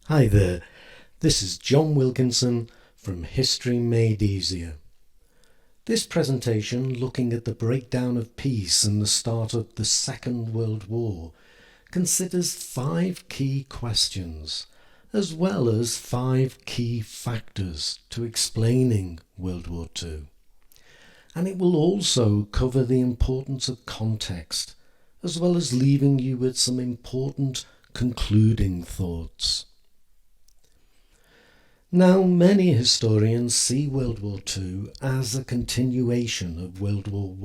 Hi there, this is John Wilkinson from History Made Easier. This presentation, looking at the breakdown of peace and the start of the Second World War, considers 5 key questions, as well as 5 key factors to explaining World War II. And it will also cover the importance of context, as well as leaving you with some important concluding thoughts. Now, many historians see World War II as a continuation of World War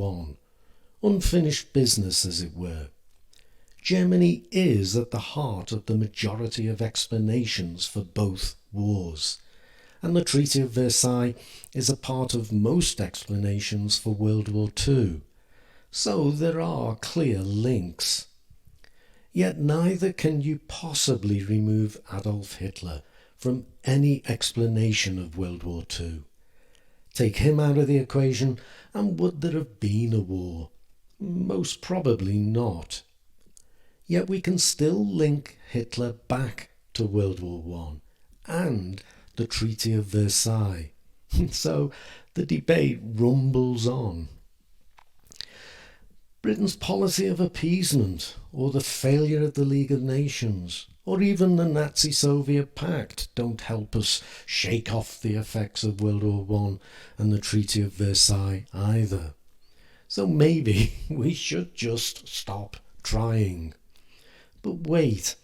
I, unfinished business as it were. Germany is at the heart of the majority of explanations for both wars, and the Treaty of Versailles is a part of most explanations for World War II, so there are clear links. Yet neither can you possibly remove Adolf Hitler from any explanation of World War II. Take him out of the equation, and would there have been a war? Most probably not. Yet we can still link Hitler back to World War I and the Treaty of Versailles. So the debate rumbles on. Britain's policy of appeasement, or the failure of the League of Nations, or even the Nazi-Soviet Pact don't help us shake off the effects of World War I and the Treaty of Versailles either. So maybe we should just stop trying. But wait,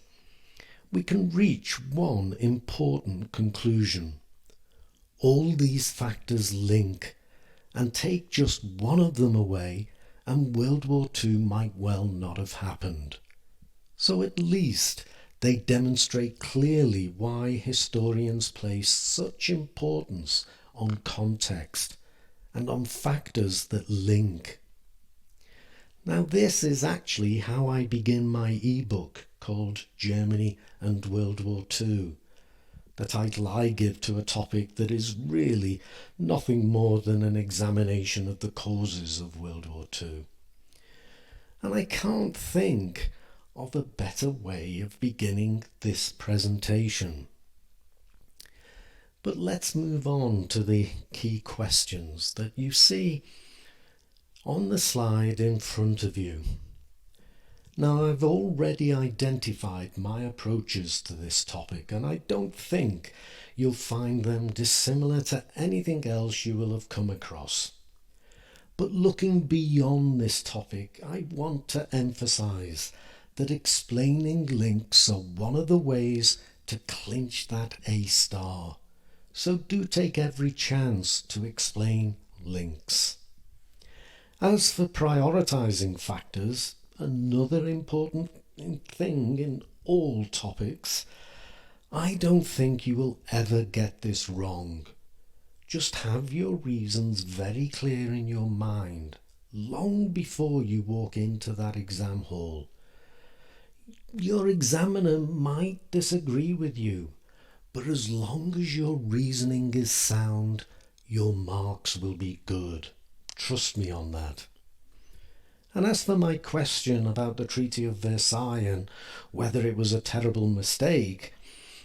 we can reach one important conclusion. All these factors link, and take just one of them away and World War II might well not have happened. So at least they demonstrate clearly why historians place such importance on context and on factors that link. Now this is actually how I begin my ebook called Germany and World War II, the title I give to a topic that is really nothing more than an examination of the causes of World War II. And I can't think of a better way of beginning this presentation. But let's move on to the key questions that you see on the slide in front of you. Now, I've already identified my approaches to this topic, and I don't think you'll find them dissimilar to anything else you will have come across. But looking beyond this topic, I want to emphasize that explaining links are one of the ways to clinch that A star. So do take every chance to explain links. As for prioritizing factors, another important thing in all topics, I don't think you will ever get this wrong. Just have your reasons very clear in your mind long before you walk into that exam hall. Your examiner might disagree with you, but as long as your reasoning is sound, your marks will be good. Trust me on that. And as for my question about the Treaty of Versailles and whether it was a terrible mistake,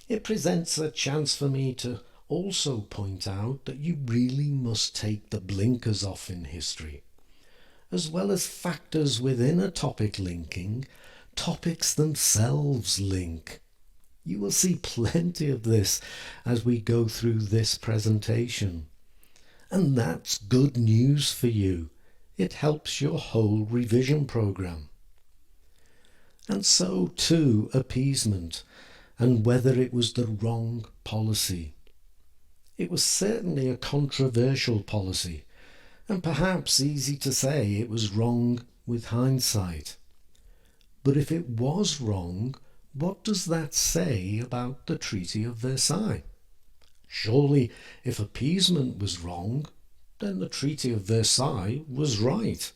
it presents a chance for me to also point out that you really must take the blinkers off in history. As well as factors within a topic linking, topics themselves link. You will see plenty of this as we go through this presentation. And that's good news for you. It helps your whole revision program. And so too appeasement, and whether it was the wrong policy. It was certainly a controversial policy, and perhaps easy to say it was wrong with hindsight. But if it was wrong, what does that say about the Treaty of Versailles? Surely, if appeasement was wrong, then the Treaty of Versailles was right.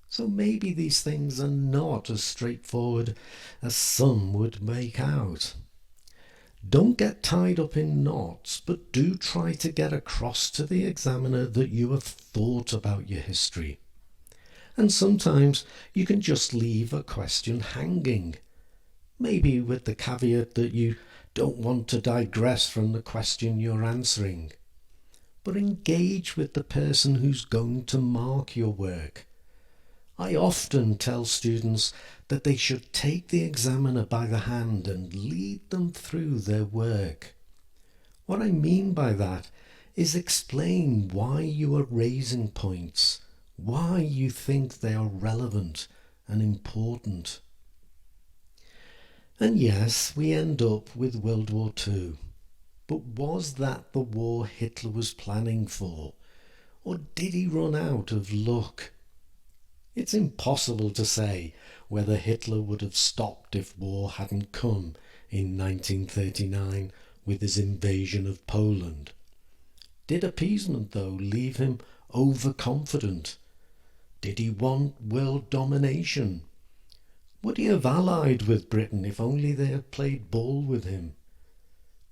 So maybe these things are not as straightforward as some would make out. Don't get tied up in knots, but do try to get across to the examiner that you have thought about your history. And sometimes you can just leave a question hanging, maybe with the caveat that you don't want to digress from the question you're answering, but engage with the person who's going to mark your work. I often tell students that they should take the examiner by the hand and lead them through their work. What I mean by that is explain why you are raising points, why you think they are relevant and important. And yes, we end up with World War II. But was that the war Hitler was planning for? Or did he run out of luck? It's impossible to say whether Hitler would have stopped if war hadn't come in 1939 with his invasion of Poland. Did appeasement, though, leave him overconfident? Did he want world domination? Would he have allied with Britain if only they had played ball with him?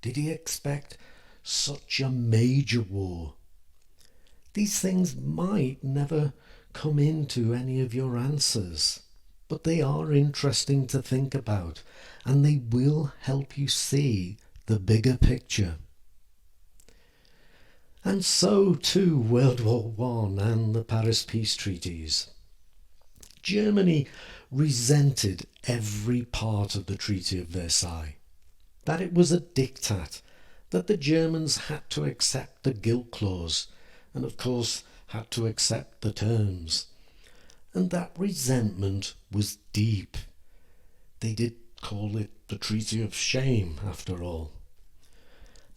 Did he expect such a major war? These things might never come into any of your answers, but they are interesting to think about, and they will help you see the bigger picture. And so too World War I and the Paris Peace Treaties. Germany resented every part of the Treaty of Versailles, that it was a diktat, that the Germans had to accept the guilt clause, and of course had to accept the terms. And that resentment was deep. They did call it the Treaty of Shame, after all.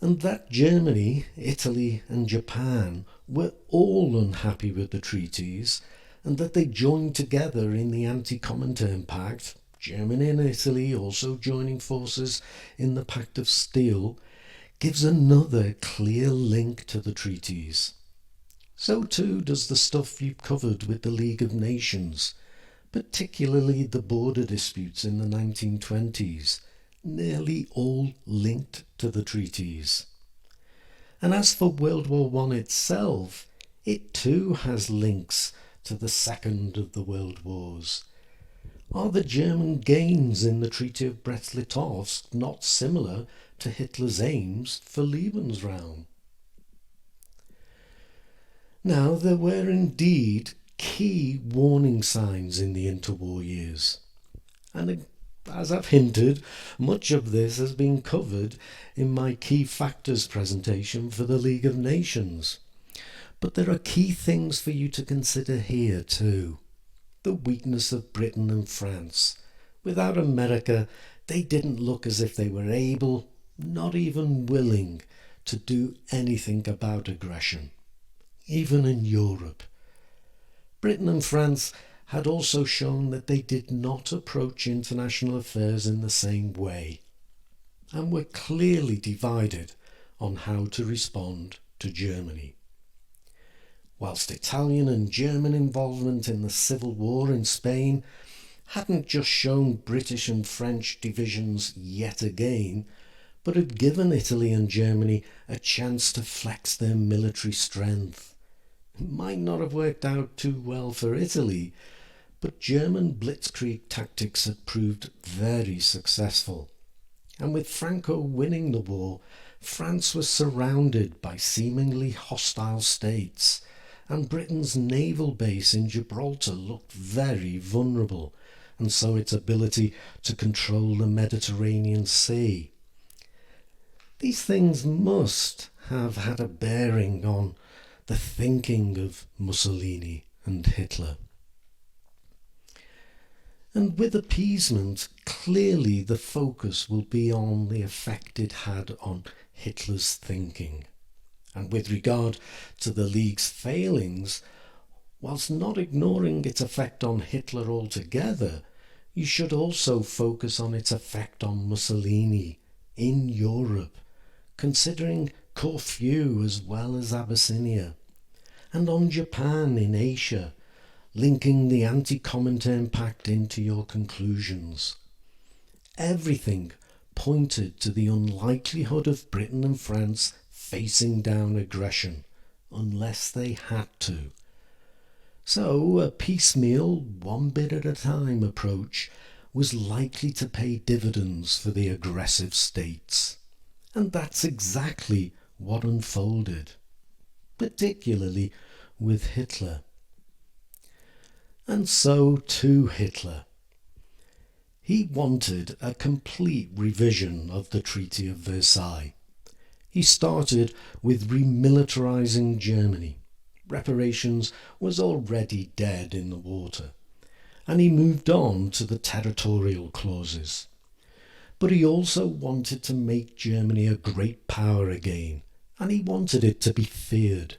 And that Germany, Italy and Japan were all unhappy with the treaties, and that they joined together in the Anti-Comintern Pact, Germany and Italy also joining forces in the Pact of Steel, gives another clear link to the treaties. So too does the stuff you've covered with the League of Nations, particularly the border disputes in the 1920s, nearly all linked to the treaties. And as for World War I itself, it too has links to the second of the World Wars. Are the German gains in the Treaty of Brest-Litovsk not similar to Hitler's aims for Lebensraum? Now, there were indeed key warning signs in the interwar years, and as I've hinted, much of this has been covered in my key factors presentation for the League of Nations. But there are key things for you to consider here too. The weakness of Britain and France. Without America, they didn't look as if they were able, not even willing, to do anything about aggression, even in Europe. Britain and France had also shown that they did not approach international affairs in the same way, and were clearly divided on how to respond to Germany. Whilst Italian and German involvement in the civil war in Spain hadn't just shown British and French divisions yet again, but had given Italy and Germany a chance to flex their military strength. It might not have worked out too well for Italy, but German blitzkrieg tactics had proved very successful. And with Franco winning the war, France was surrounded by seemingly hostile states, and Britain's naval base in Gibraltar looked very vulnerable, and so its ability to control the Mediterranean Sea. These things must have had a bearing on the thinking of Mussolini and Hitler. And with appeasement, clearly the focus will be on the effect it had on Hitler's thinking. And with regard to the League's failings, whilst not ignoring its effect on Hitler altogether, you should also focus on its effect on Mussolini in Europe, considering Corfu as well as Abyssinia, and on Japan in Asia, linking the Anti-Comintern Pact into your conclusions. Everything pointed to the unlikelihood of Britain and France facing down aggression, unless they had to. So a piecemeal, one bit at a time approach was likely to pay dividends for the aggressive states. And that's exactly what unfolded, particularly with Hitler. And so to Hitler. He wanted a complete revision of the Treaty of Versailles. He started with remilitarizing Germany. Reparations was already dead in the water, and he moved on to the territorial clauses. But he also wanted to make Germany a great power again, and he wanted it to be feared.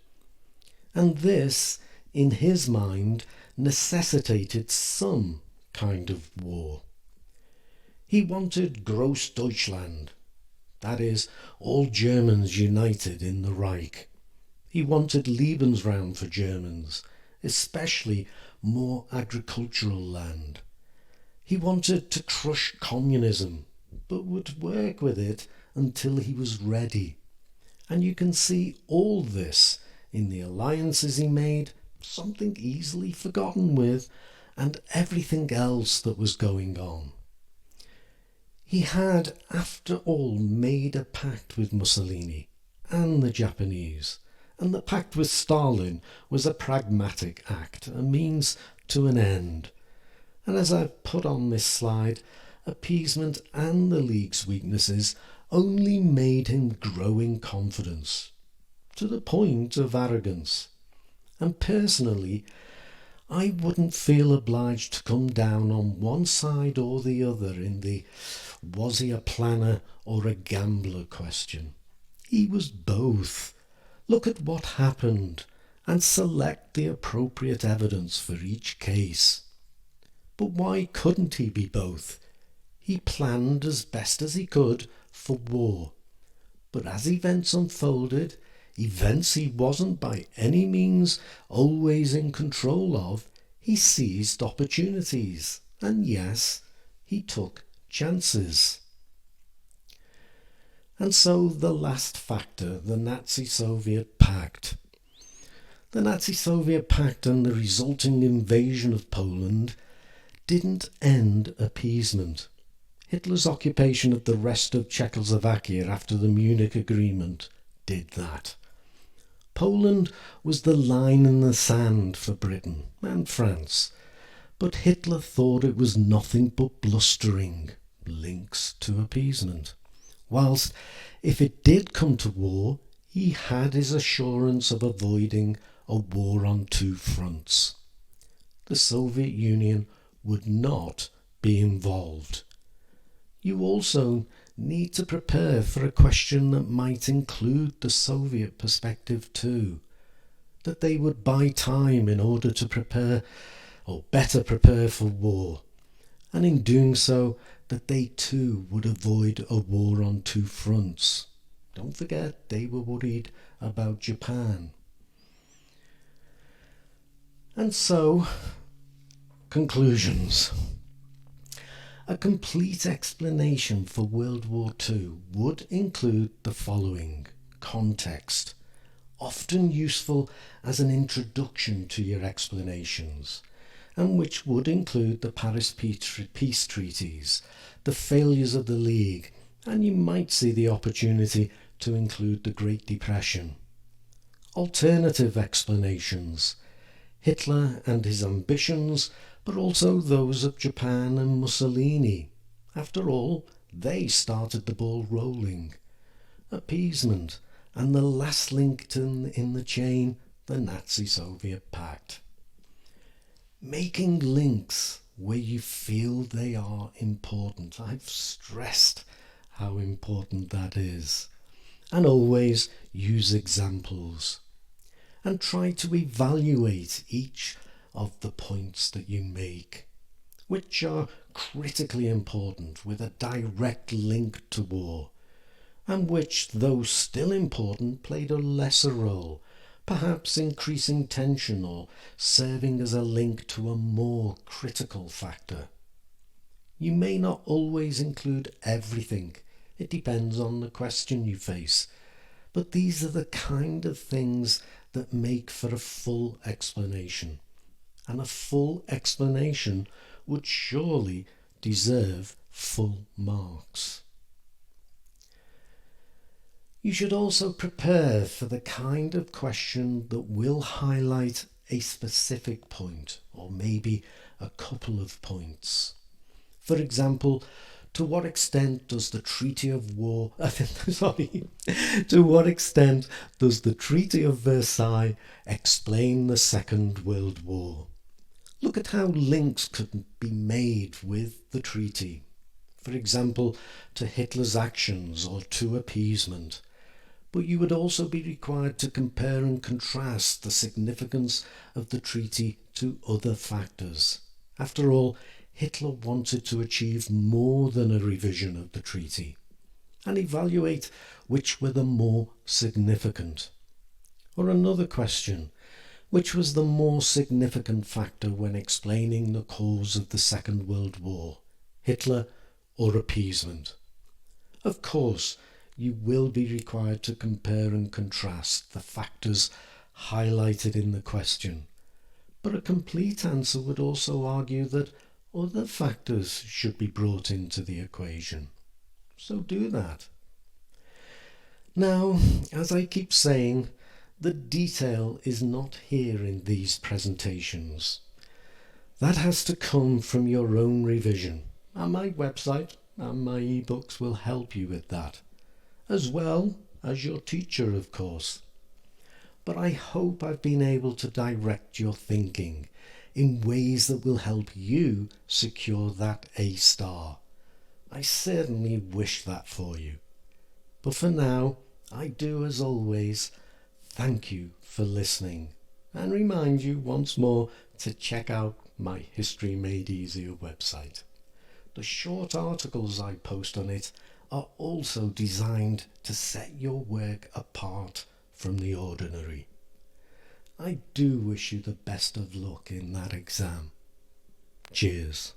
And this, in his mind, necessitated some kind of war. He wanted Gross Deutschland, that is, all Germans united in the Reich. He wanted Lebensraum for Germans, especially more agricultural land. He wanted to crush communism, but would work with it until he was ready. And you can see all this in the alliances he made, something easily forgotten with, and everything else that was going on. He had, after all, made a pact with Mussolini and the Japanese, and the pact with Stalin was a pragmatic act, a means to an end. And as I've put on this slide, appeasement and the League's weaknesses only made him grow in confidence, to the point of arrogance. And personally, I wouldn't feel obliged to come down on one side or the other in the was he a planner or a gambler question. He was both. Look at what happened and select the appropriate evidence for each case. But why couldn't he be both? He planned as best as he could for war. But as events unfolded, events he wasn't by any means always in control of, he seized opportunities. And yes, he took chances. And so the last factor, the Nazi-Soviet Pact. The Nazi-Soviet Pact and the resulting invasion of Poland didn't end appeasement. Hitler's occupation of the rest of Czechoslovakia after the Munich Agreement did that. Poland was the line in the sand for Britain and France, but Hitler thought it was nothing but blustering, links to appeasement. Whilst, if it did come to war, he had his assurance of avoiding a war on two fronts. The Soviet Union would not be involved. You also need to prepare for a question that might include the Soviet perspective too, that they would buy time in order to prepare, or better prepare for war, and in doing so that they too would avoid a war on two fronts. Don't forget, they were worried about Japan. And so, conclusions. A complete explanation for World War II would include the following: context, often useful as an introduction to your explanations, and which would include the Paris peace treaties, the failures of the League, and you might see the opportunity to include the Great Depression. Alternative explanations, Hitler and his ambitions, but also those of Japan and Mussolini. After all, they started the ball rolling. Appeasement, and the last link in the chain, the Nazi-Soviet Pact. Making links where you feel they are important. I've stressed how important that is. And always use examples. And try to evaluate each of the points that you make, which are critically important with a direct link to war, and which, though still important, played a lesser role, perhaps increasing tension or serving as a link to a more critical factor. You may not always include everything. It depends on the question you face. But these are the kind of things that make for a full explanation. And a full explanation would surely deserve full marks. You should also prepare for the kind of question that will highlight a specific point, or maybe a couple of points. For example, to what extent does the Treaty of War to what extent does the Treaty of Versailles explain the Second World War? Look at how links could be made with the treaty. For example, to Hitler's actions or to appeasement. But you would also be required to compare and contrast the significance of the treaty to other factors. After all, Hitler wanted to achieve more than a revision of the treaty, and evaluate which were the more significant. Or another question, which was the more significant factor when explaining the cause of the Second World War, Hitler or appeasement? Of course, you will be required to compare and contrast the factors highlighted in the question, but a complete answer would also argue that other factors should be brought into the equation. So do that. Now, as I keep saying, the detail is not here in these presentations. That has to come from your own revision, and my website and my ebooks will help you with that, as well as your teacher, of course. But I hope I've been able to direct your thinking in ways that will help you secure that A star. I certainly wish that for you. But for now, I do, as always, thank you for listening, and remind you once more to check out my History Made Easier website. The short articles I post on it are also designed to set your work apart from the ordinary. I do wish you the best of luck in that exam. Cheers.